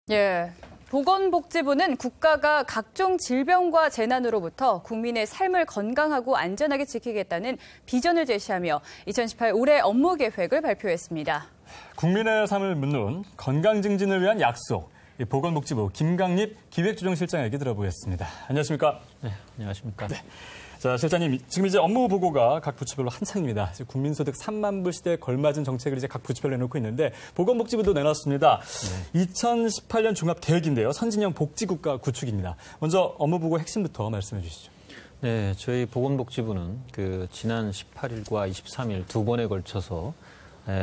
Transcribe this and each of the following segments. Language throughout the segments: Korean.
예. 보건복지부는 국가가 각종 질병과 재난으로부터 국민의 삶을 건강하고 안전하게 지키겠다는 비전을 제시하며 2018 올해 업무 계획을 발표했습니다. 국민의 삶을 묻는 건강 증진을 위한 약속. 보건복지부 김강립 기획조정실장에게 들어보겠습니다. 안녕하십니까? 네, 안녕하십니까? 네. 자, 실장님, 지금 이제 업무 보고가 각 부처별로 한창입니다. 국민소득 3만 불 시대에 걸맞은 정책을 이제 각 부처별로 내놓고 있는데 보건복지부도 내놨습니다. 네. 2018년 종합 계획인데요. 선진형 복지국가 구축입니다. 먼저 업무 보고 핵심부터 말씀해 주시죠. 네, 저희 보건복지부는 지난 18일과 23일 두 번에 걸쳐서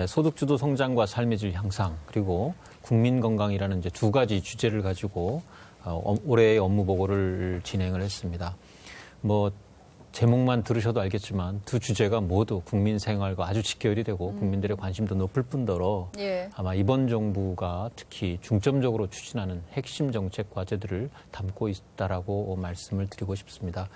소득주도 성장과 삶의 질 향상 그리고 국민 건강이라는 이제 두 가지 주제를 가지고 올해의 업무 보고를 진행을 했습니다. 제목만 들으셔도 알겠지만 두 주제가 모두 국민 생활과 아주 직결이 되고 국민들의 관심도 높을 뿐더러 아마 이번 정부가 특히 중점적으로 추진하는 핵심 정책 과제들을 담고 있다라고 말씀을 드리고 싶습니다.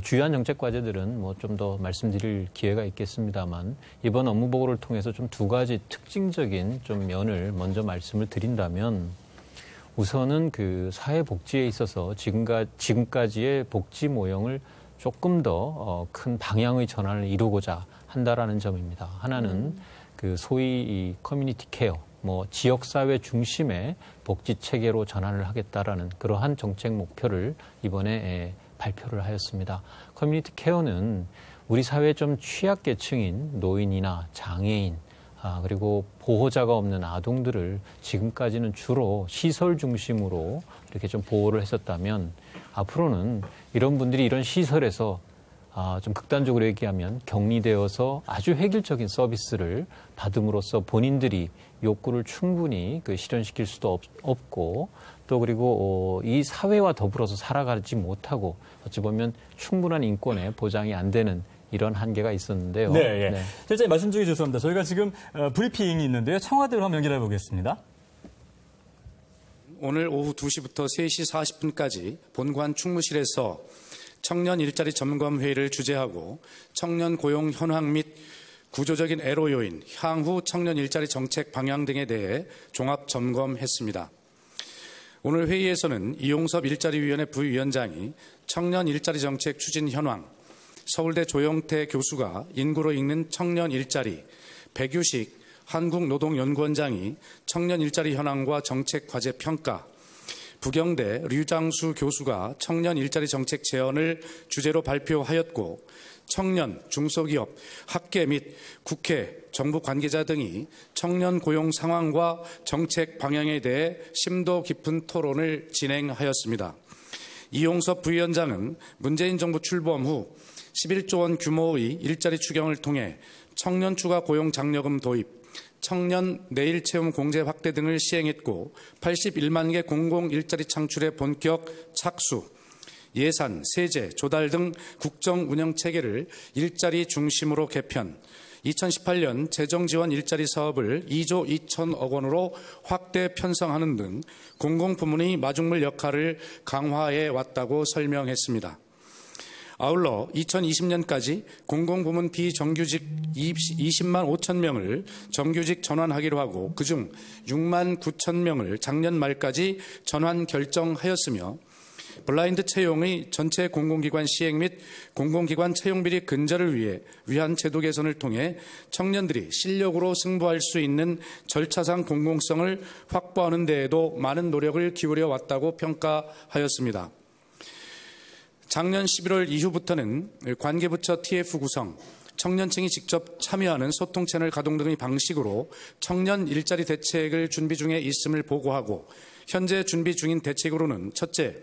주요한 정책 과제들은 좀 더 말씀드릴 기회가 있겠습니다만 이번 업무 보고를 통해서 좀 두 가지 특징적인 좀 면을 먼저 말씀을 드린다면 우선은 사회복지에 있어서 지금까지의 복지 모형을 조금 더 큰 방향의 전환을 이루고자 한다라는 점입니다. 하나는 소위 이 커뮤니티 케어, 지역사회 중심의 복지 체계로 전환을 하겠다라는 그러한 정책 목표를 이번에 발표를 하였습니다. 커뮤니티 케어는 우리 사회의 좀 취약계층인 노인이나 장애인, 그리고 보호자가 없는 아동들을 지금까지는 주로 시설 중심으로 이렇게 좀 보호를 했었다면 앞으로는 이런 분들이 이런 시설에서 좀 극단적으로 얘기하면 격리되어서 아주 획일적인 서비스를 받음으로써 본인들이 욕구를 충분히 실현시킬 수도 없고 또 그리고 이 사회와 더불어서 살아가지 못하고 어찌 보면 충분한 인권에 보장이 안 되는 이런 한계가 있었는데요. 네, 예. 실장님 말씀 중에 죄송합니다. 저희가 지금 브리핑이 있는데요. 청와대로 한번 연결해 보겠습니다. 오늘 오후 2시부터 3시 40분까지 본관 충무실에서 청년 일자리 점검 회의를 주재하고 청년 고용 현황 및 구조적인 애로 요인, 향후 청년 일자리 정책 방향 등에 대해 종합 점검했습니다. 오늘 회의에서는 이용섭 일자리위원회 부위원장이 청년 일자리 정책 추진 현황, 서울대 조영태 교수가 인구로 읽는 청년 일자리, 백유식 한국노동연구원장이 청년 일자리 현황과 정책 과제 평가, 부경대 류장수 교수가 청년 일자리 정책 제언을 주제로 발표하였고 청년, 중소기업, 학계 및 국회, 정부 관계자 등이 청년 고용 상황과 정책 방향에 대해 심도 깊은 토론을 진행하였습니다. 이용섭 부위원장은 문재인 정부 출범 후 11조 원 규모의 일자리 추경을 통해 청년 추가 고용 장려금 도입, 청년 내일 채용 공제 확대 등을 시행했고 81만 개 공공 일자리 창출의 본격 착수, 예산, 세제, 조달 등 국정 운영 체계를 일자리 중심으로 개편, 2018년 재정지원 일자리 사업을 2조 2천억 원으로 확대 편성하는 등 공공부문의 마중물 역할을 강화해 왔다고 설명했습니다. 아울러 2020년까지 공공부문 비정규직 20만 5천 명을 정규직 전환하기로 하고 그중 6만 9천 명을 작년 말까지 전환 결정하였으며 블라인드 채용의 전체 공공기관 시행 및 공공기관 채용비리 근절을 위한 제도 개선을 통해 청년들이 실력으로 승부할 수 있는 절차상 공공성을 확보하는 데에도 많은 노력을 기울여 왔다고 평가하였습니다. 작년 11월 이후부터는 관계부처 TF 구성, 청년층이 직접 참여하는 소통 채널 가동 등의 방식으로 청년 일자리 대책을 준비 중에 있음을 보고하고 현재 준비 중인 대책으로는 첫째,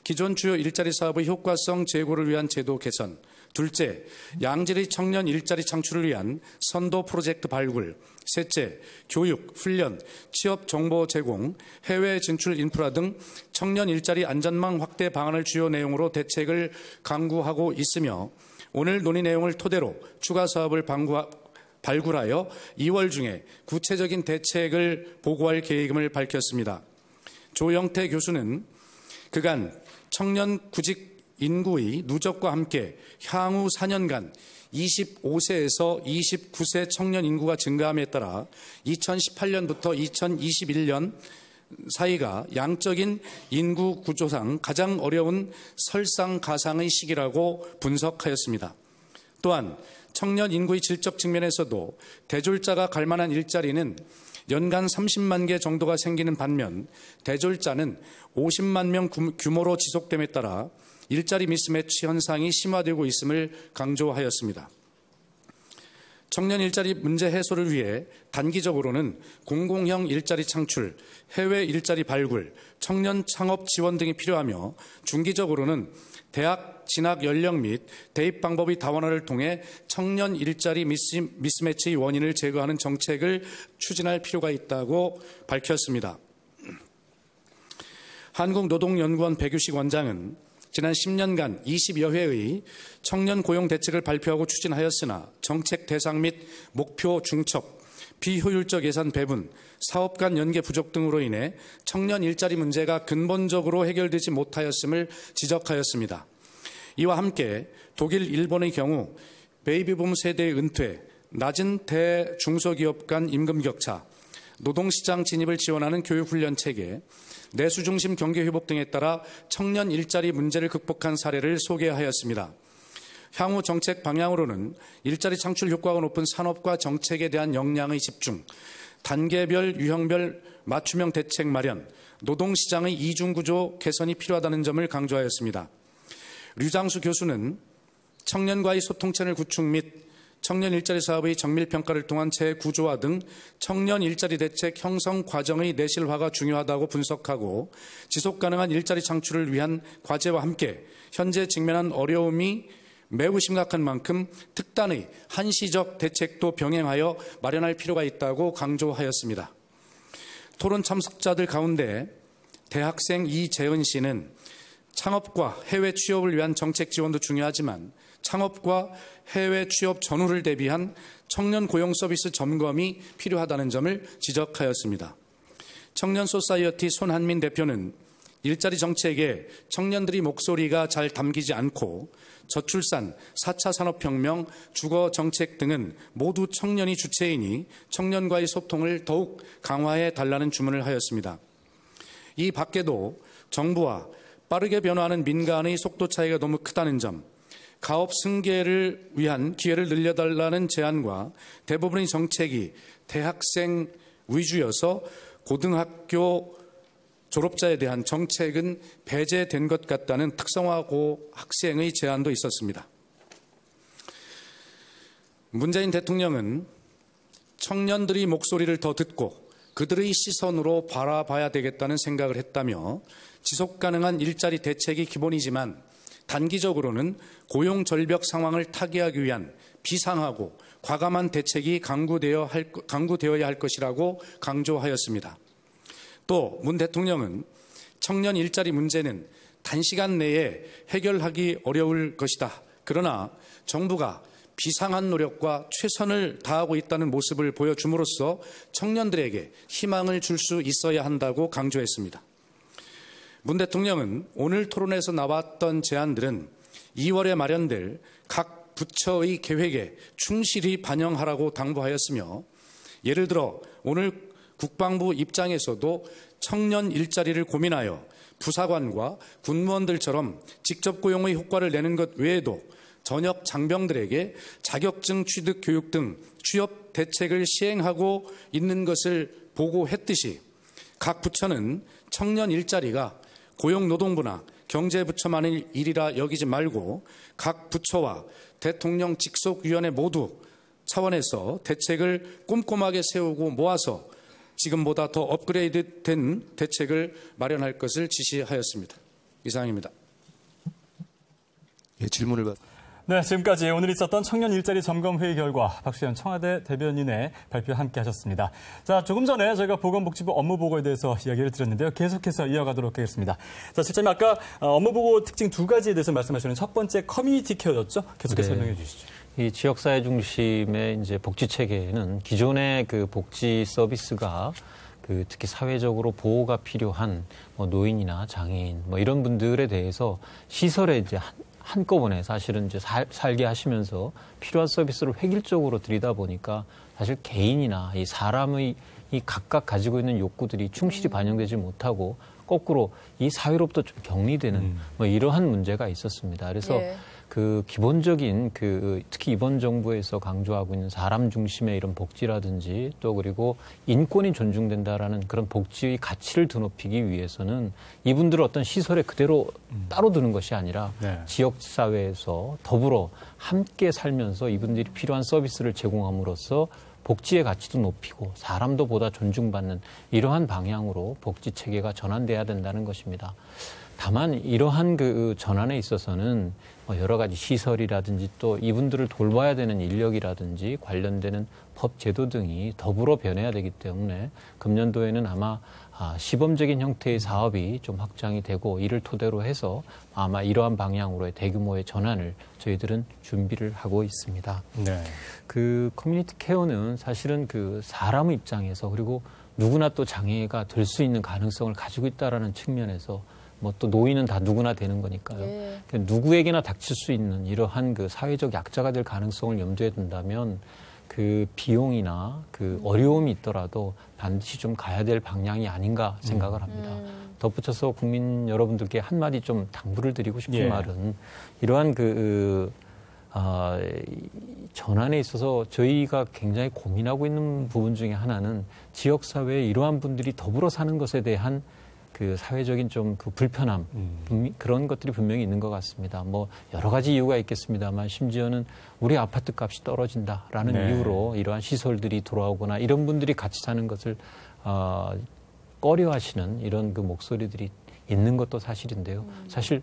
기존 주요 일자리 사업의 효과성 제고를 위한 제도 개선, 둘째, 양질의 청년 일자리 창출을 위한 선도 프로젝트 발굴, 셋째, 교육, 훈련, 취업 정보 제공, 해외 진출 인프라 등 청년 일자리 안전망 확대 방안을 주요 내용으로 대책을 강구하고 있으며 오늘 논의 내용을 토대로 추가 사업을 발굴하여 2월 중에 구체적인 대책을 보고할 계획임을 밝혔습니다. 조영태 교수는 그간 청년 구직 인구의 누적과 함께 향후 4년간 25세에서 29세 청년 인구가 증가함에 따라 2018년부터 사이가 양적인 인구 구조상 가장 어려운 설상가상의 시기라고 분석하였습니다. 또한 청년 인구의 질적 측면에서도 대졸자가 갈 만한 일자리는 연간 30만 개 정도가 생기는 반면 대졸자는 50만 명 규모로 지속됨에 따라 일자리 미스매치 현상이 심화되고 있음을 강조하였습니다. 청년 일자리 문제 해소를 위해 단기적으로는 공공형 일자리 창출, 해외 일자리 발굴, 청년 창업 지원 등이 필요하며 중기적으로는 대학 진학 연령 및 대입 방법의 다원화를 통해 청년 일자리 미스매치의 원인을 제거하는 정책을 추진할 필요가 있다고 밝혔습니다. 한국노동연구원 백유식 원장은 지난 10년간 20여 회의 청년 고용 대책을 발표하고 추진하였으나 정책 대상 및 목표 중첩, 비효율적 예산 배분, 사업 간 연계 부족 등으로 인해 청년 일자리 문제가 근본적으로 해결되지 못하였음을 지적하였습니다. 이와 함께 독일, 일본의 경우 베이비붐 세대의 은퇴, 낮은 대중소기업 간 임금 격차, 노동시장 진입을 지원하는 교육훈련 체계, 내수 중심 경기 회복 등에 따라 청년 일자리 문제를 극복한 사례를 소개하였습니다. 향후 정책 방향으로는 일자리 창출 효과가 높은 산업과 정책에 대한 역량의 집중, 단계별, 유형별 맞춤형 대책 마련, 노동시장의 이중구조 개선이 필요하다는 점을 강조하였습니다. 류장수 교수는 청년과의 소통체널 구축 및 청년 일자리 사업의 정밀평가를 통한 재구조화 등 청년 일자리 대책 형성 과정의 내실화가 중요하다고 분석하고 지속가능한 일자리 창출을 위한 과제와 함께 현재 직면한 어려움이 매우 심각한 만큼 특단의 한시적 대책도 병행하여 마련할 필요가 있다고 강조하였습니다. 토론 참석자들 가운데 대학생 이재은 씨는 창업과 해외 취업을 위한 정책 지원도 중요하지만 창업과 해외 취업 전후를 대비한 청년 고용 서비스 점검이 필요하다는 점을 지적하였습니다. 청년 소사이어티 손한민 대표는 일자리 정책에 청년들의 목소리가 잘 담기지 않고 저출산, 4차 산업혁명, 주거 정책 등은 모두 청년이 주체이니 청년과의 소통을 더욱 강화해 달라는 주문을 하였습니다. 이 밖에도 정부와 빠르게 변화하는 민간의 속도 차이가 너무 크다는 점, 가업 승계를 위한 기회를 늘려달라는 제안과 대부분의 정책이 대학생 위주여서 고등학교 졸업자에 대한 정책은 배제된 것 같다는 특성화고 학생의 제안도 있었습니다. 문재인 대통령은 청년들의 목소리를 더 듣고 그들의 시선으로 바라봐야 되겠다는 생각을 했다며 지속가능한 일자리 대책이 기본이지만 단기적으로는 고용 절벽 상황을 타개하기 위한 비상하고 과감한 대책이 강구되어야 할 것이라고 강조하였습니다. 또 문 대통령은 청년 일자리 문제는 단시간 내에 해결하기 어려울 것이다. 그러나 정부가 비상한 노력과 최선을 다하고 있다는 모습을 보여줌으로써 청년들에게 희망을 줄 수 있어야 한다고 강조했습니다. 문 대통령은 오늘 토론에서 나왔던 제안들은 2월에 마련될 각 부처의 계획에 충실히 반영하라고 당부하였으며 예를 들어 오늘 국방부 입장에서도 청년 일자리를 고민하여 부사관과 군무원들처럼 직접 고용의 효과를 내는 것 외에도 전역 장병들에게 자격증 취득 교육 등 취업 대책을 시행하고 있는 것을 보고했듯이 각 부처는 청년 일자리가 고용노동부나 경제부처만의 일이라 여기지 말고 각 부처와 대통령 직속위원회 모두 차원에서 대책을 꼼꼼하게 세우고 모아서 지금보다 더 업그레이드된 대책을 마련할 것을 지시하였습니다. 이상입니다. 예, 질문을 받. 네, 지금까지 오늘 있었던 청년 일자리 점검 회의 결과 박수현 청와대 대변인의 발표 함께 하셨습니다. 자, 조금 전에 저희가 보건복지부 업무보고에 대해서 이야기를 드렸는데요. 계속해서 이어가도록 하겠습니다. 자, 실장님 아까 업무보고 특징 두 가지에 대해서 말씀하셨는데 첫 번째 커뮤니티 케어였죠? 계속해서 설명해 주시죠. 이 지역사회 중심의 이제 복지 체계는 기존의 그 복지 서비스가 그 특히 사회적으로 보호가 필요한 뭐 노인이나 장애인 뭐 이런 분들에 대해서 시설에 이제 한꺼번에 사실은 이제 살게 하시면서 필요한 서비스를 획일적으로 드리다 보니까 사실 개인이나 이 사람의 이 각각 가지고 있는 욕구들이 충실히 반영되지 못하고 거꾸로 이 사회로부터 좀 격리되는 뭐 이러한 문제가 있었습니다. 그래서 예. 그 기본적인 특히 이번 정부에서 강조하고 있는 사람 중심의 이런 복지라든지 또 그리고 인권이 존중된다라는 그런 복지의 가치를 드높이기 위해서는 이분들을 어떤 시설에 그대로 따로 두는 것이 아니라 네. 지역사회에서 더불어 함께 살면서 이분들이 필요한 서비스를 제공함으로써 복지의 가치도 높이고 사람도 보다 존중받는 이러한 방향으로 복지 체계가 전환돼야 된다는 것입니다. 다만 이러한 그 전환에 있어서는 여러 가지 시설이라든지 또 이분들을 돌봐야 되는 인력이라든지 관련되는 법 제도 등이 더불어 변해야 되기 때문에 금년도에는 아마 시범적인 형태의 사업이 좀 확장이 되고 이를 토대로 해서 아마 이러한 방향으로의 대규모의 전환을 저희들은 준비를 하고 있습니다. 네. 그 커뮤니티 케어는 사실은 그 사람의 입장에서 그리고 누구나 또 장애가 될 수 있는 가능성을 가지고 있다라는 측면에서 뭐 또 노인은 다 누구나 되는 거니까요. 예. 누구에게나 닥칠 수 있는 이러한 그 사회적 약자가 될 가능성을 염두에 둔다면 그 비용이나 그 어려움이 있더라도 반드시 좀 가야 될 방향이 아닌가 생각을 합니다. 덧붙여서 국민 여러분들께 한마디 좀 당부를 드리고 싶은 예. 말은 이러한 전환에 있어서 저희가 굉장히 고민하고 있는 부분 중에 하나는 지역사회에 이러한 분들이 더불어 사는 것에 대한 그 사회적인 좀 그 불편함 그런 것들이 분명히 있는 것 같습니다. 뭐 여러 가지 이유가 있겠습니다만 심지어는 우리 아파트 값이 떨어진다라는 네. 이유로 이러한 시설들이 돌아오거나 이런 분들이 같이 사는 것을 꺼려하시는 이런 그 목소리들이 있는 것도 사실인데요. 사실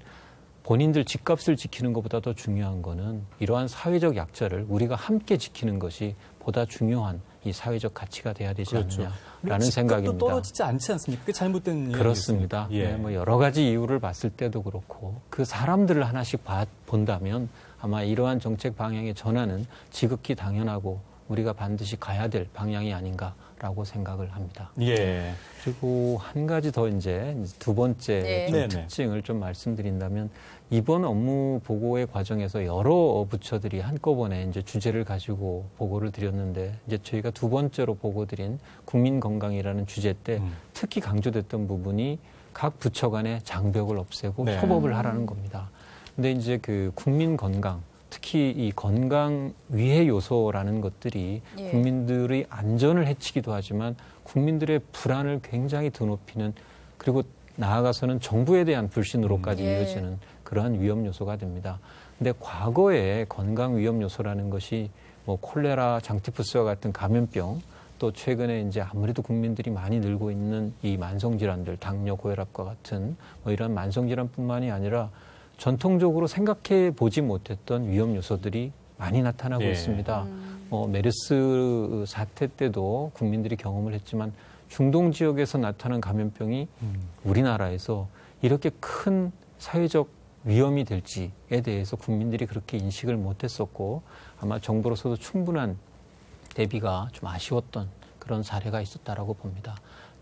본인들 집값을 지키는 것보다 더 중요한 거는 이러한 사회적 약자를 우리가 함께 지키는 것이 보다 중요한 이 사회적 가치가 돼야 되지 않느냐라는 생각입니다. 집값도 떨어지지 않지 않습니까? 그게 잘못된 그렇습니다. 예. 네, 뭐 여러 가지 이유를 봤을 때도 그렇고 그 사람들을 하나씩 본다면 아마 이러한 정책 방향의 전환은 지극히 당연하고 우리가 반드시 가야 될 방향이 아닌가라고 생각을 합니다. 예. 그리고 한 가지 더 이제 두 번째 네. 좀 네네. 특징을 좀 말씀드린다면 이번 업무 보고의 과정에서 여러 부처들이 한꺼번에 이제 주제를 가지고 보고를 드렸는데 이제 저희가 두 번째로 보고 드린 국민 건강이라는 주제 때 특히 강조됐던 부분이 각 부처 간의 장벽을 없애고 네. 협업을 하라는 겁니다. 근데 이제 그 국민 건강 특히 이 건강 위해 요소라는 것들이 예. 국민들의 안전을 해치기도 하지만 국민들의 불안을 굉장히 드높이는 그리고 나아가서는 정부에 대한 불신으로까지 예. 이어지는 그러한 위험 요소가 됩니다. 근데 과거에 건강 위험 요소라는 것이 뭐 콜레라, 장티푸스와 같은 감염병 또 최근에 이제 아무래도 국민들이 많이 늘고 있는 이 만성 질환들, 당뇨, 고혈압과 같은 뭐 이런 만성 질환뿐만이 아니라 전통적으로 생각해 보지 못했던 위험 요소들이 많이 나타나고 예. 있습니다. 메르스 사태 때도 국민들이 경험을 했지만 중동 지역에서 나타난 감염병이 우리나라에서 이렇게 큰 사회적 위험이 될지에 대해서 국민들이 그렇게 인식을 못했었고 아마 정부로서도 충분한 대비가 좀 아쉬웠던 그런 사례가 있었다라고 봅니다.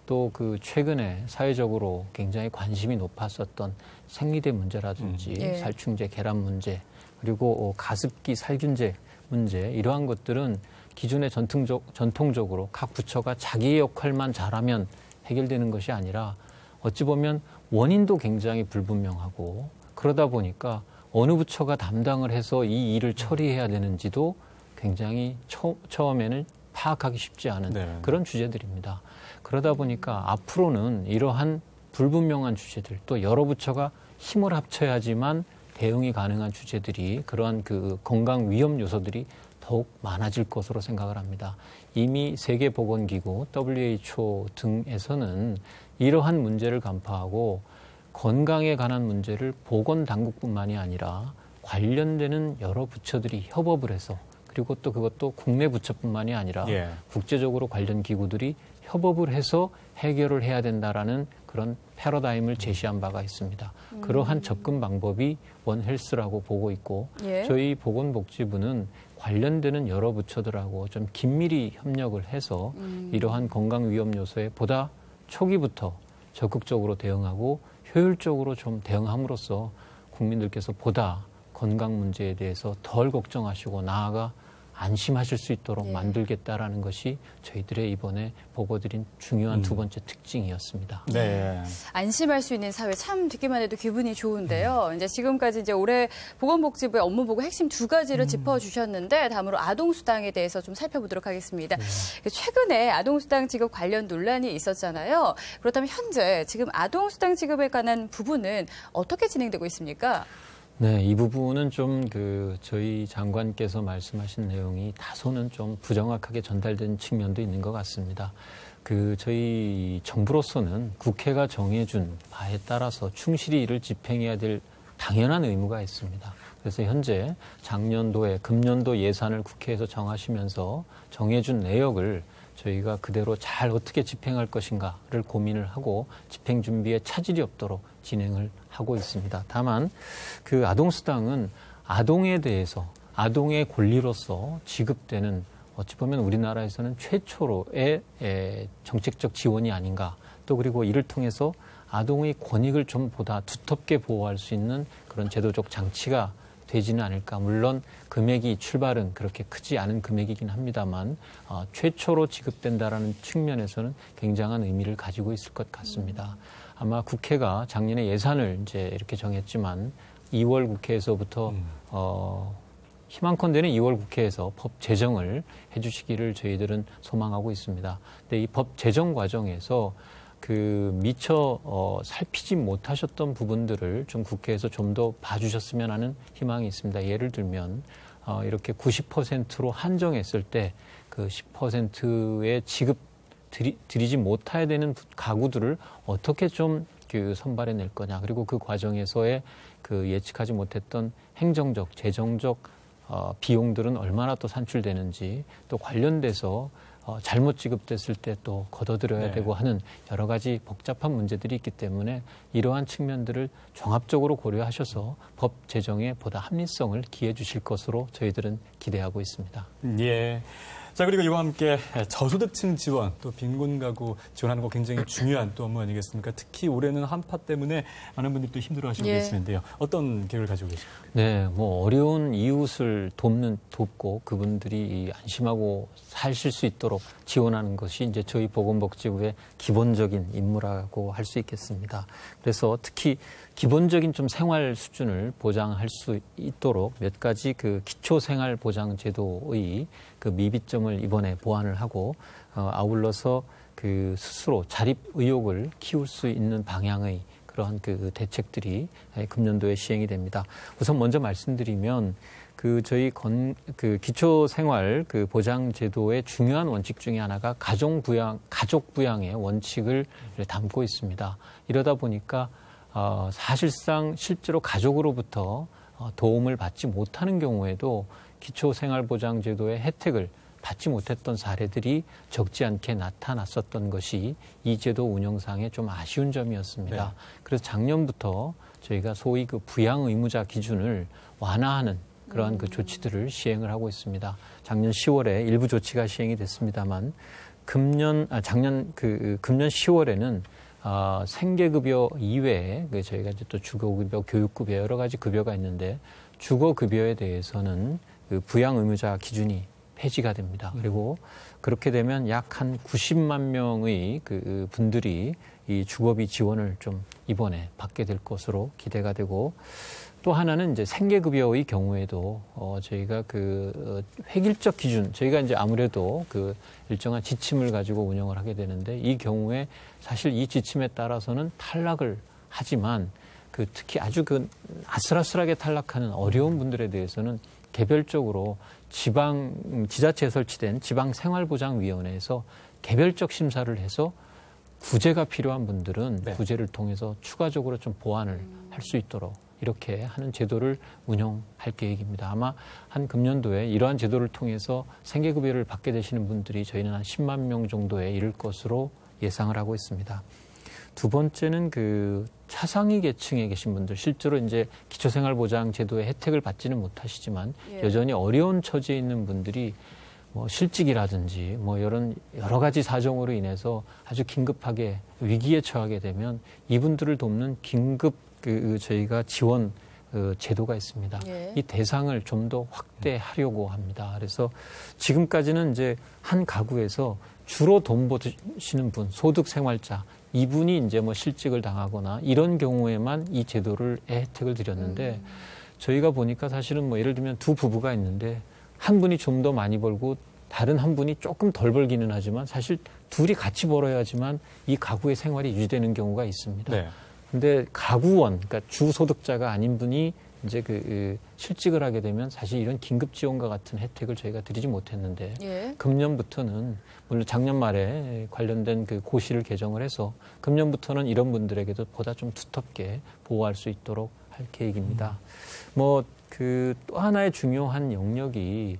또 그 최근에 사회적으로 굉장히 관심이 높았었던 생리대 문제라든지 예. 살충제, 계란 문제 그리고 가습기 살균제 문제 이러한 것들은 기존에 전통적으로 각 부처가 자기의 역할만 잘하면 해결되는 것이 아니라 어찌 보면 원인도 굉장히 불분명하고 그러다 보니까 어느 부처가 담당을 해서 이 일을 처리해야 되는지도 굉장히 처음에는 파악하기 쉽지 않은 네. 그런 주제들입니다. 그러다 보니까 앞으로는 이러한 불분명한 주제들 또 여러 부처가 힘을 합쳐야지만 대응이 가능한 주제들이 그러한 그 건강 위험 요소들이 더욱 많아질 것으로 생각을 합니다. 이미 세계보건기구, WHO 등에서는 이러한 문제를 간파하고 건강에 관한 문제를 보건당국뿐만이 아니라 관련되는 여러 부처들이 협업을 해서 그리고 또 그것도 국내 부처뿐만이 아니라 예. 국제적으로 관련 기구들이 협업을 해서 해결을 해야 된다라는 그런 패러다임을 제시한 바가 있습니다. 그러한 접근 방법이 원헬스라고 보고 있고 예. 저희 보건복지부는 관련되는 여러 부처들하고 좀 긴밀히 협력을 해서 이러한 건강 위험 요소에 보다 초기부터 적극적으로 대응하고 효율적으로 좀 대응함으로써 국민들께서 보다 건강 문제에 대해서 덜 걱정하시고 나아가 안심하실 수 있도록 만들겠다라는 것이 저희들의 이번에 보고드린 중요한 두 번째 특징이었습니다. 네. 안심할 수 있는 사회 참 듣기만 해도 기분이 좋은데요. 이제 지금까지 이제 올해 보건복지부의 업무 보고 핵심 두 가지를 짚어주셨는데 다음으로 아동수당에 대해서 좀 살펴보도록 하겠습니다. 최근에 아동수당 지급 관련 논란이 있었잖아요. 그렇다면 현재 지금 아동수당 지급에 관한 부분은 어떻게 진행되고 있습니까? 네, 이 부분은 좀 저희 장관께서 말씀하신 내용이 다소는 좀 부정확하게 전달된 측면도 있는 것 같습니다. 저희 정부로서는 국회가 정해준 바에 따라서 충실히 이를 집행해야 될 당연한 의무가 있습니다. 그래서 현재 작년도에 금년도 예산을 국회에서 정하시면서 정해준 내역을 저희가 그대로 잘 어떻게 집행할 것인가를 고민을 하고 집행 준비에 차질이 없도록 진행을 하고 있습니다. 다만 아동수당은 아동에 대해서 아동의 권리로서 지급되는 어찌 보면 우리나라에서는 최초로의 정책적 지원이 아닌가. 또 그리고 이를 통해서 아동의 권익을 좀 보다 두텁게 보호할 수 있는 그런 제도적 장치가 되지는 않을까. 물론 금액이 출발은 그렇게 크지 않은 금액이긴 합니다만 최초로 지급된다라는 측면에서는 굉장한 의미를 가지고 있을 것 같습니다. 아마 국회가 작년에 예산을 이제 이렇게 정했지만 2월 국회에서부터 희망컨대는 2월 국회에서 법 제정을 해주시기를 저희들은 소망하고 있습니다. 근데 이 법 제정 과정에서 미처 살피지 못하셨던 부분들을 좀 국회에서 좀 더 봐주셨으면 하는 희망이 있습니다. 예를 들면 이렇게 90%로 한정했을 때 10%의 지급 드리지 못해야 되는 가구들을 어떻게 좀 선발해 낼 거냐. 그리고 그 과정에서의 예측하지 못했던 행정적, 재정적 비용들은 얼마나 또 산출되는지 또 관련돼서 잘못 지급됐을 때 또 걷어들여야 되고 하는 여러 가지 복잡한 문제들이 있기 때문에 이러한 측면들을 종합적으로 고려하셔서 법 제정에 보다 합리성을 기해 주실 것으로 저희들은 기대하고 있습니다. 예. 자, 그리고 이와 함께 저소득층 지원, 또 빈곤 가구 지원하는 거 굉장히 중요한 또 업무 아니겠습니까? 특히 올해는 한파 때문에 많은 분들이 또 힘들어하시고 계시는데요. 어떤 계획을 가지고 계십니까? 네, 어려운 이웃을 돕고 그분들이 안심하고 사실 수 있도록 지원하는 것이 이제 저희 보건복지부의 기본적인 임무라고 할 수 있겠습니다. 그래서 특히 기본적인 좀 생활 수준을 보장할 수 있도록 몇 가지 기초생활보장제도의 미비점을 이번에 보완을 하고 아울러서 스스로 자립 의욕을 키울 수 있는 방향의 그러한 대책들이 금년도에 시행이 됩니다. 우선 먼저 말씀드리면 저희 기초생활 보장제도의 중요한 원칙 중에 하나가 가족 부양의 원칙을 담고 있습니다. 이러다 보니까 사실상 실제로 가족으로부터 도움을 받지 못하는 경우에도 기초생활보장제도의 혜택을 받지 못했던 사례들이 적지 않게 나타났었던 것이 이 제도 운영상의 좀 아쉬운 점이었습니다. 네. 그래서 작년부터 저희가 소위 부양 의무자 기준을 완화하는 그러한 조치들을 시행을 하고 있습니다. 작년 10월에 일부 조치가 시행이 됐습니다만 금년 10월에는 생계급여 이외에 저희가 이제 또 주거급여, 교육급여 여러 가지 급여가 있는데 주거급여에 대해서는 부양 의무자 기준이 폐지가 됩니다. 그리고 그렇게 되면 약 한 90만 명의 분들이 이 주거비 지원을 좀 이번에 받게 될 것으로 기대가 되고 또 하나는 이제 생계급여의 경우에도 저희가 획일적 기준, 저희가 이제 아무래도 일정한 지침을 가지고 운영을 하게 되는데 이 경우에 사실 이 지침에 따라서는 탈락을 하지만 특히 아주 아슬아슬하게 탈락하는 어려운 분들에 대해서는 개별적으로 지자체에 설치된 지방생활보장위원회에서 개별적 심사를 해서 구제가 필요한 분들은 구제를 통해서 추가적으로 좀 보완을 할 수 있도록 이렇게 하는 제도를 운영할 계획입니다. 아마 한 금년도에 이러한 제도를 통해서 생계급여를 받게 되시는 분들이 저희는 한 10만 명 정도에 이를 것으로 예상을 하고 있습니다. 두 번째는 차상위 계층에 계신 분들, 실제로 이제 기초생활보장제도의 혜택을 받지는 못하시지만 여전히 어려운 처지에 있는 분들이 실직이라든지 이런 여러 가지 사정으로 인해서 아주 긴급하게 위기에 처하게 되면 이분들을 돕는 긴급 저희가 지원 제도가 있습니다. 예. 이 대상을 좀 더 확대하려고 합니다. 그래서 지금까지는 이제 한 가구에서 주로 돈 버시는 분, 소득 생활자, 이분이 이제 뭐 실직을 당하거나 이런 경우에만 이 제도를 혜택을 드렸는데 저희가 보니까 사실은 뭐 예를 들면 두 부부가 있는데 한 분이 좀 더 많이 벌고 다른 한 분이 조금 덜 벌기는 하지만 사실 둘이 같이 벌어야지만 이 가구의 생활이 유지되는 경우가 있습니다. 네. 근데 가구원, 그러니까 주소득자가 아닌 분이 이제 실직을 하게 되면 사실 이런 긴급 지원과 같은 혜택을 저희가 드리지 못했는데 예. 금년부터는 물론 작년 말에 관련된 그 고시를 개정을 해서 금년부터는 이런 분들에게도 보다 좀 두텁게 보호할 수 있도록 할 계획입니다. 뭐 또 하나의 중요한 영역이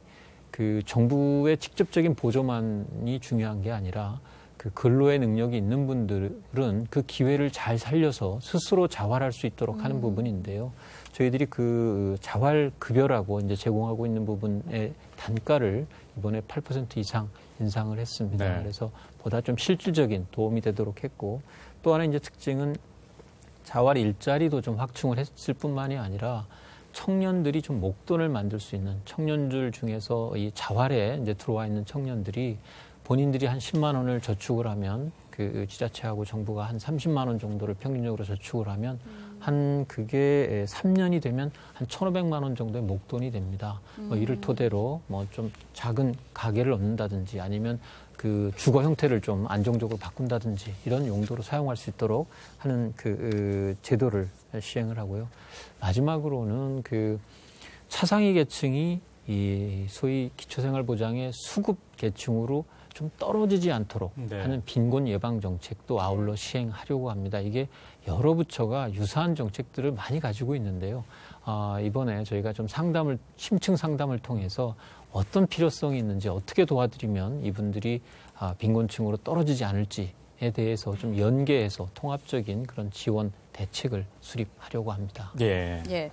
그 정부의 직접적인 보조만이 중요한 게 아니라 그 근로의 능력이 있는 분들은 그 기회를 잘 살려서 스스로 자활할 수 있도록 하는 부분인데요. 저희들이 그 자활급여라고 이제 제공하고 있는 부분의 단가를 이번에 8% 이상 인상을 했습니다. 네. 그래서 보다 좀 실질적인 도움이 되도록 했고 또 하나 이제 특징은 자활 일자리도 좀 확충을 했을 뿐만이 아니라 청년들이 좀 목돈을 만들 수 있는 청년들 중에서 이 자활에 이제 들어와 있는 청년들이 본인들이 한 10만 원을 저축을 하면 그 지자체하고 정부가 한 30만 원 정도를 평균적으로 저축을 하면 한 그게 3년이 되면 한 1,500만 원 정도의 목돈이 됩니다. 뭐 이를 토대로 뭐 좀 작은 가게를 얻는다든지 아니면 그 주거 형태를 좀 안정적으로 바꾼다든지 이런 용도로 사용할 수 있도록 하는 그 제도를 시행을 하고요. 마지막으로는 그 차상위 계층이 이 소위 기초생활보장의 수급 계층으로 좀 떨어지지 않도록 네. 하는 빈곤 예방 정책도 아울러 시행하려고 합니다. 이게 여러 부처가 유사한 정책들을 많이 가지고 있는데요. 이번에 저희가 좀 심층 상담을 통해서 어떤 필요성이 있는지 어떻게 도와드리면 이분들이 빈곤층으로 떨어지지 않을지에 대해서 좀 연계해서 통합적인 그런 지원 대책을 수립하려고 합니다. 예. 예.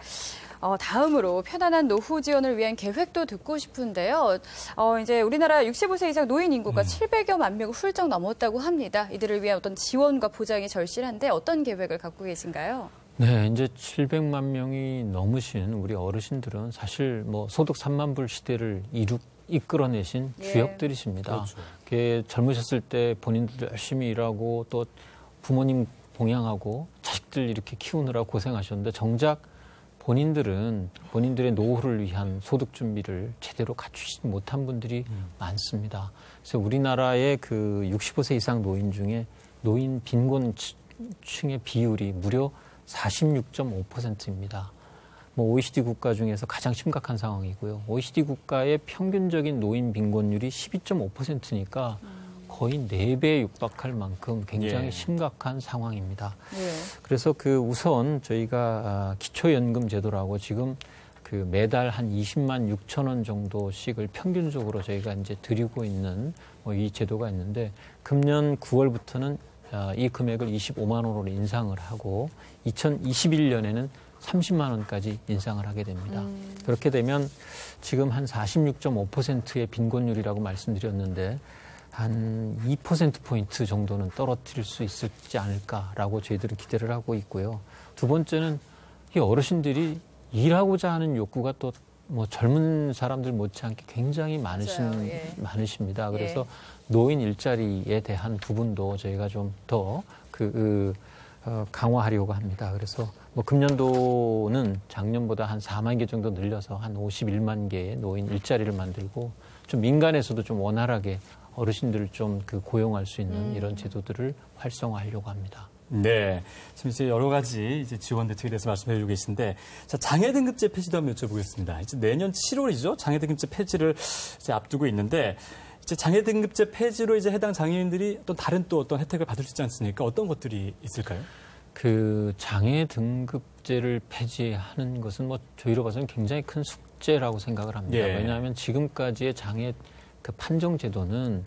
다음으로 편안한 노후 지원을 위한 계획도 듣고 싶은데요. 이제 우리나라 65세 이상 노인 인구가 700여만 명을 훌쩍 넘었다고 합니다. 이들을 위한 어떤 지원과 보장이 절실한데 어떤 계획을 갖고 계신가요? 네, 이제 700만 명이 넘으신 우리 어르신들은 사실 뭐 소득 3만 불 시대를 이끌어내신 예. 주역들이십니다. 그렇죠. 젊으셨을 때 본인들도 열심히 일하고 또 부모님 봉양하고 자식들 이렇게 키우느라 고생하셨는데 정작 본인들의 노후를 위한 소득 준비를 제대로 갖추지 못한 분들이 많습니다. 그래서 우리나라의 그 65세 이상 노인 중에 노인 빈곤층의 비율이 무려 46.5%입니다. 뭐 OECD 국가 중에서 가장 심각한 상황이고요. OECD 국가의 평균적인 노인 빈곤율이 12.5%니까 거의 4배에 육박할 만큼 굉장히 예. 심각한 상황입니다. 예. 그래서 우선 저희가 기초연금 제도라고 지금 매달 한 20만 6천 원 정도씩을 평균적으로 저희가 이제 드리고 있는 이 제도가 있는데 금년 9월부터는 이 금액을 25만 원으로 인상을 하고 2021년에는 30만 원까지 인상을 하게 됩니다. 그렇게 되면 지금 한 46.5%의 빈곤율이라고 말씀드렸는데 한 2%포인트 정도는 떨어뜨릴 수 있을지 않을까라고 저희들은 기대를 하고 있고요. 두 번째는 이 어르신들이 일하고자 하는 욕구가 또 뭐 젊은 사람들 못지않게 굉장히 많으십니다. 그래서 노인 일자리에 대한 부분도 저희가 좀 더 강화하려고 합니다. 그래서 뭐 금년도는 작년보다 한 4만 개 정도 늘려서 한 51만 개의 노인 일자리를 만들고 좀 민간에서도 좀 원활하게 어르신들을 좀 고용할 수 있는 이런 제도들을 활성화하려고 합니다. 네. 지금 이제 여러 가지 이제 지원 대책에 대해서 말씀해 주고 계신데, 자, 장애등급제 폐지도 한번 여쭤보겠습니다. 이제 내년 7월이죠. 장애등급제 폐지를 이제 앞두고 있는데, 이제 장애등급제 폐지로 이제 해당 장애인들이 또 다른 또 어떤 혜택을 받을 수 있지 않습니까? 어떤 것들이 있을까요? 장애등급제를 폐지하는 것은 뭐 저희로 봐서는 굉장히 큰 숙제라고 생각을 합니다. 예. 왜냐하면 지금까지의 장애 판정 제도는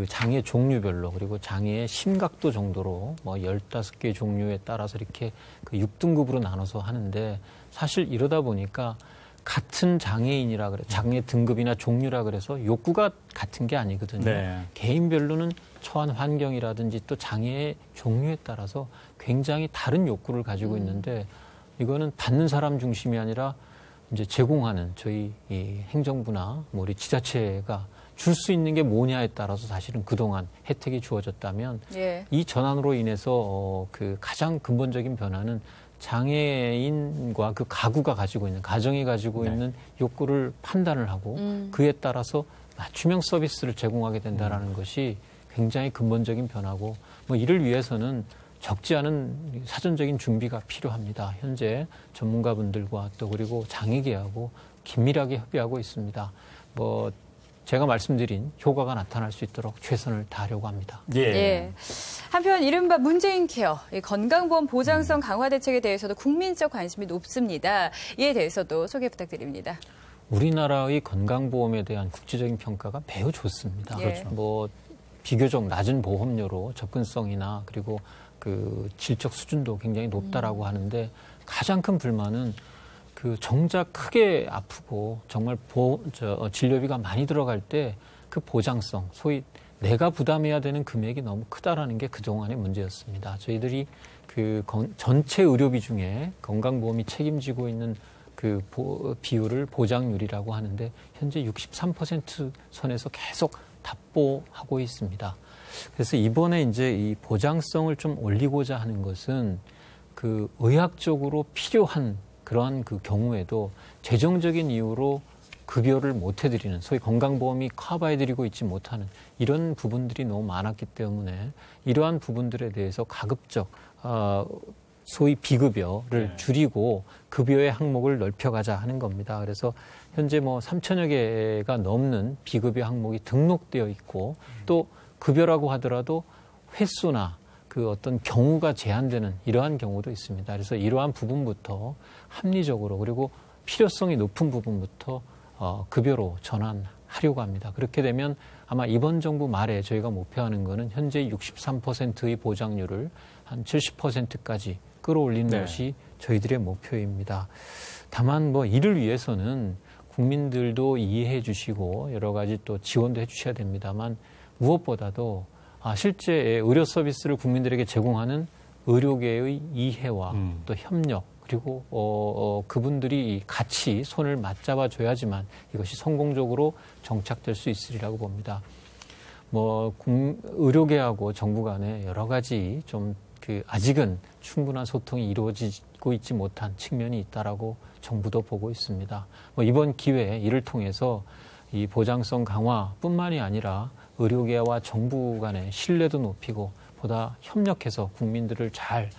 장애 종류별로 그리고 장애의 심각도 정도로 뭐 15개 종류에 따라서 이렇게 6등급으로 나눠서 하는데 사실 이러다 보니까 같은 장애인이라 그래 장애 등급이나 종류라 그래서 욕구가 같은 게 아니거든요. 네. 개인별로는 처한 환경이라든지 또 장애의 종류에 따라서 굉장히 다른 욕구를 가지고 있는데 이거는 받는 사람 중심이 아니라 이제 제공하는 저희 이 행정부나 뭐 우리 지자체가 줄 수 있는 게 뭐냐에 따라서 사실은 그동안 혜택이 주어졌다면 예. 이 전환으로 인해서 그 가장 근본적인 변화는 장애인과 그 가구가 가지고 있는 가정이 가지고 있는 욕구를 판단을 하고 그에 따라서 맞춤형 서비스를 제공하게 된다라는 것이 굉장히 근본적인 변화고 뭐 이를 위해서는 적지 않은 사전적인 준비가 필요합니다. 현재 전문가분들과 또 그리고 장애계하고 긴밀하게 협의하고 있습니다. 뭐 제가 말씀드린 효과가 나타날 수 있도록 최선을 다하려고 합니다. 예. 예. 한편 이른바 문재인 케어, 이 건강보험 보장성 강화 대책에 대해서도 국민적 관심이 높습니다. 이에 대해서도 소개 부탁드립니다. 우리나라의 건강보험에 대한 국제적인 평가가 매우 좋습니다. 예. 그렇죠. 뭐 비교적 낮은 보험료로 접근성이나 그리고 그 질적 수준도 굉장히 높다라고 하는데 가장 큰 불만은 그 정작 크게 아프고 정말 진료비가 많이 들어갈 때 그 보장성, 소위 내가 부담해야 되는 금액이 너무 크다라는 게 그동안의 문제였습니다. 저희들이 그 전체 의료비 중에 건강보험이 책임지고 있는 그 비율을 보장률이라고 하는데 현재 63% 선에서 계속 답보하고 있습니다. 그래서 이번에 이제 이 보장성을 좀 올리고자 하는 것은 그 의학적으로 필요한 그러한 그 경우에도 재정적인 이유로 급여를 못 해드리는 소위 건강보험이 커버해드리고 있지 못하는 이런 부분들이 너무 많았기 때문에 이러한 부분들에 대해서 가급적 소위 비급여를 줄이고 급여의 항목을 넓혀가자 하는 겁니다. 그래서 현재 뭐 3천여 개가 넘는 비급여 항목이 등록되어 있고 또 급여라고 하더라도 횟수나 그 어떤 경우가 제한되는 이러한 경우도 있습니다. 그래서 이러한 부분부터 합리적으로 그리고 필요성이 높은 부분부터 급여로 전환하려고 합니다. 그렇게 되면 아마 이번 정부 말에 저희가 목표하는 거는 현재 63%의 보장률을 한 70%까지 끌어올리는 것이 저희들의 목표입니다. 다만 뭐 이를 위해서는 국민들도 이해해 주시고 여러 가지 또 지원도 해 주셔야 됩니다만 무엇보다도 실제 의료 서비스를 국민들에게 제공하는 의료계의 이해와 또 협력 그리고 그분들이 같이 손을 맞잡아 줘야지만 이것이 성공적으로 정착될 수 있으리라고 봅니다. 뭐 의료계하고 정부 간에 여러 가지 좀 그 아직은 충분한 소통이 이루어지고 있지 못한 측면이 있다라고 정부도 보고 있습니다. 뭐 이번 기회에 이를 통해서 이 보장성 강화뿐만이 아니라 의료계와 정부 간의 신뢰도 높이고 보다 협력해서 국민들을 잘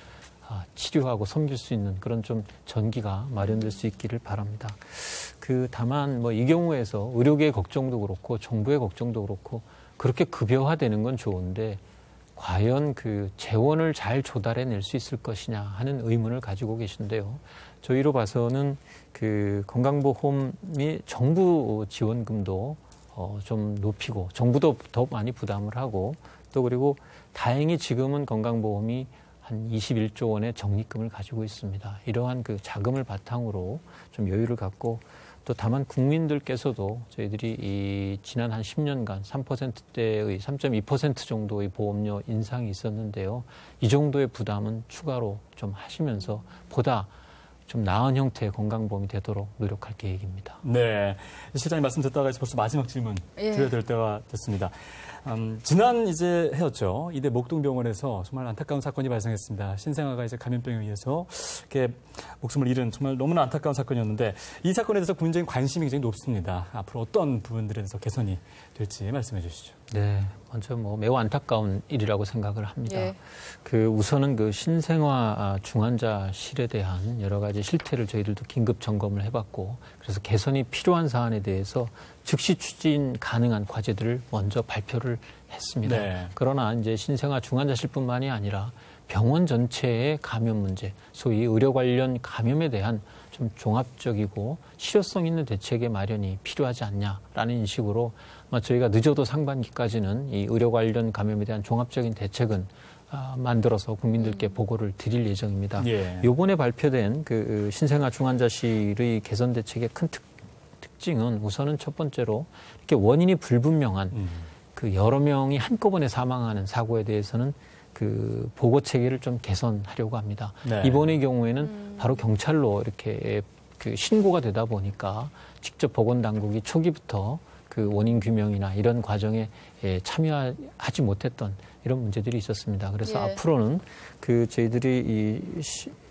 치료하고 섬길 수 있는 그런 좀 전기가 마련될 수 있기를 바랍니다. 다만 뭐 이 경우에서 의료계의 걱정도 그렇고 정부의 걱정도 그렇고 그렇게 급여화되는 건 좋은데 과연 그 재원을 잘 조달해낼 수 있을 것이냐 하는 의문을 가지고 계신데요. 저희로 봐서는 그 건강보험이 정부 지원금도 좀 높이고 정부도 더 많이 부담을 하고 또 그리고 다행히 지금은 건강보험이 한 21조 원의 적립금을 가지고 있습니다. 이러한 그 자금을 바탕으로 좀 여유를 갖고 또 다만 국민들께서도 저희들이 이 지난 한 10년간 3%대의 3.2% 정도의 보험료 인상이 있었는데요. 이 정도의 부담은 추가로 좀 하시면서 보다 좀 나은 형태의 건강보험이 되도록 노력할 계획입니다. 네. 실장님 말씀 듣다가 벌써 마지막 질문 드려야 될 때가 됐습니다. 지난 이제 해였죠. 이대 목동병원에서 정말 안타까운 사건이 발생했습니다. 신생아가 이제 감염병에 의해서 이렇게 목숨을 잃은 정말 너무나 안타까운 사건이었는데 이 사건에 대해서 국민적인 관심이 굉장히 높습니다. 앞으로 어떤 부분들에 대해서 개선이 될지 말씀해 주시죠. 네. 먼저 뭐 매우 안타까운 일이라고 생각을 합니다. 우선은 그 신생아 중환자실에 대한 여러 가지 실태를 저희들도 긴급 점검을 해봤고 그래서 개선이 필요한 사안에 대해서 즉시 추진 가능한 과제들을 먼저 발표를 했습니다. 네. 그러나 이제 신생아 중환자실뿐만이 아니라 병원 전체의 감염 문제, 소위 의료 관련 감염에 대한 좀 종합적이고 실효성 있는 대책의 마련이 필요하지 않냐라는 인식으로 저희가 늦어도 상반기까지는 이 의료 관련 감염에 대한 종합적인 대책은 만들어서 국민들께 보고를 드릴 예정입니다. 이번에 발표된 그 신생아 중환자실의 개선 대책의 큰 특징은 우선은 첫 번째로 이렇게 원인이 불분명한 그 여러 명이 한꺼번에 사망하는 사고에 대해서는 그 보고 체계를 좀 개선하려고 합니다. 네. 이번의 경우에는 바로 경찰로 이렇게 그 신고가 되다 보니까 직접 보건당국이 초기부터 그 원인 규명이나 이런 과정에 참여하지 못했던 이런 문제들이 있었습니다. 그래서 예. 앞으로는 그 저희들이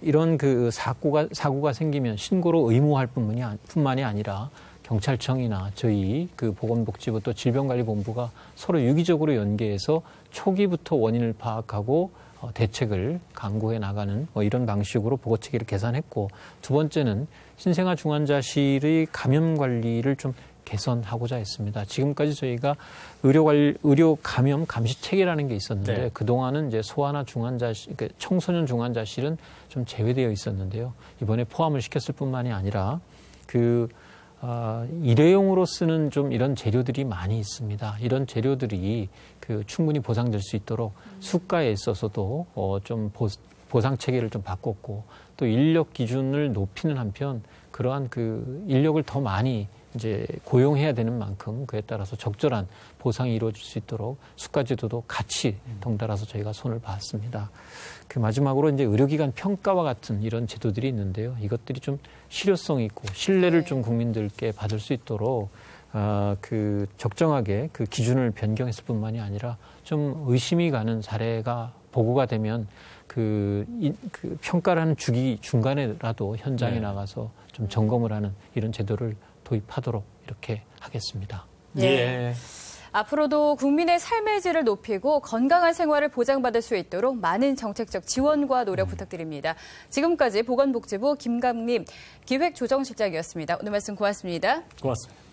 이런 그 사고가 생기면 신고로 의무화할 뿐만이 아니라 경찰청이나 저희 그 보건복지부 또 질병관리본부가 서로 유기적으로 연계해서 초기부터 원인을 파악하고 대책을 강구해 나가는 이런 방식으로 보고체계를 개선했고, 두 번째는 신생아 중환자실의 감염 관리를 좀 개선하고자 했습니다. 지금까지 저희가 의료 감염 감시 체계라는 게 있었는데 네. 그동안은 이제 소아나 중환자실, 청소년 중환자실은 좀 제외되어 있었는데요. 이번에 포함을 시켰을 뿐만이 아니라 일회용으로 쓰는 좀 이런 재료들이 많이 있습니다. 이런 재료들이 충분히 보상될 수 있도록 수가에 있어서도 좀 보상 체계를 좀 바꿨고, 또 인력 기준을 높이는 한편 그러한 인력을 더 많이 이제 고용해야 되는 만큼 그에 따라서 적절한 보상이 이루어질 수 있도록 수가제도도 같이 덩달아서 저희가 손을 봤습니다. 마지막으로 이제 의료기관 평가와 같은 이런 제도들이 있는데요. 이것들이 좀 실효성 있고 신뢰를 좀 국민들께 받을 수 있도록 적정하게 그 기준을 변경했을 뿐만이 아니라 좀 의심이 가는 사례가 보고가 되면 평가를 하는 주기 중간에라도 현장에 네. 나가서 좀 점검을 하는 이런 제도를 도입하도록 이렇게 하겠습니다. 예. 앞으로도 국민의 삶의 질을 높이고 건강한 생활을 보장받을 수 있도록 많은 정책적 지원과 노력 부탁드립니다. 지금까지 보건복지부 김강림 기획조정실장이었습니다. 오늘 말씀 고맙습니다. 고맙습니다.